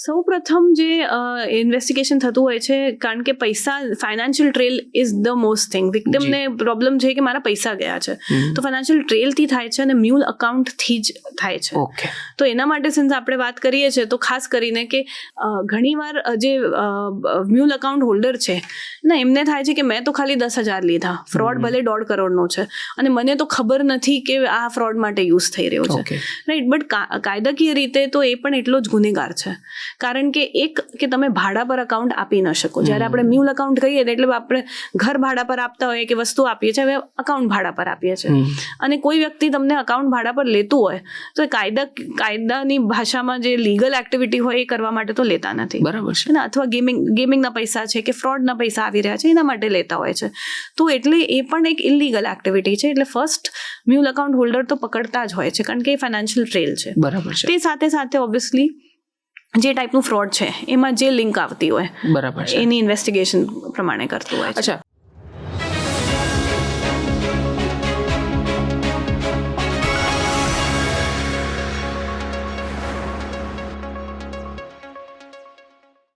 સૌ પ્રથમ જે ઇન્વેસ્ટિગેશન થતું હોય છે, કારણ કે પૈસા, financial trail is the most thing. વિક્ટિમને પ્રોબ્લેમ છે કે મારા પૈસા ગયા છે, તો ફાઇનાન્શિયલ ટ્રેલથી થાય છે અને મ્યુલ અકાઉન્ટથી જ થાય છે. ઓકે. તો એના માટે સિન્સ આપણે વાત કરીએ છીએ તો ખાસ કરીને કે ઘણીવાર જે મ્યુલ અકાઉન્ટ હોલ્ડર છે ને, એમને થાય છે કે મેં તો ખાલી 10,000 લીધા, ફ્રોડ ભલે 1.5 કરોડનો છે અને મને તો ખબર નથી કે આ ફ્રોડ માટે યુઝ થઈ રહ્યો છે, રાઈટ. બટ કાયદાકીય રીતે તો એ પણ એટલો જ ગુનેગાર છે, કારણ કે કે તમે ભાડા પર અકાઉન્ટ આપી ન શકો. જ્યારે આપણે મ્યુલ અકાઉન્ટ કહીએ એટલે આપણે ઘર ભાડા પર આપતા હોઈએ કે વસ્તુ આપીએ છીએ, હવે અકાઉન્ટ ભાડા પર આપીએ છીએ. અને કોઈ વ્યક્તિ તમને અકાઉન્ટ ભાડા પર લેતું હોય તો એ કાયદાની ભાષામાં જે લીગલ એક્ટિવિટી હોય એ કરવા માટે તો લેતા નથી, બરાબર છે ને. અથવા ગેમિંગના પૈસા છે કે ફ્રોડના પૈસા આવી રહ્યા છે એના માટે લેતા હોય છે. તો એટલે એ પણ એક ઇલીગલ એક્ટિવિટી છે. એટલે ફર્સ્ટ મ્યુલ અકાઉન્ટ હોલ્ડર તો પકડતા જ હોય છે, કારણ કે એ ફાઇનાન્શિયલ ટ્રેલ છે. બરાબર છે. તે સાથે સાથે ઓબ્વિયસલી જે ટાઈપનું ફ્રોડ છે એમાં જે લિંક આવતી હોય, બરાબર છે, એની ઇન્વેસ્ટિગેશન પ્રમાણે કરતું હોય છે. અચ્છા,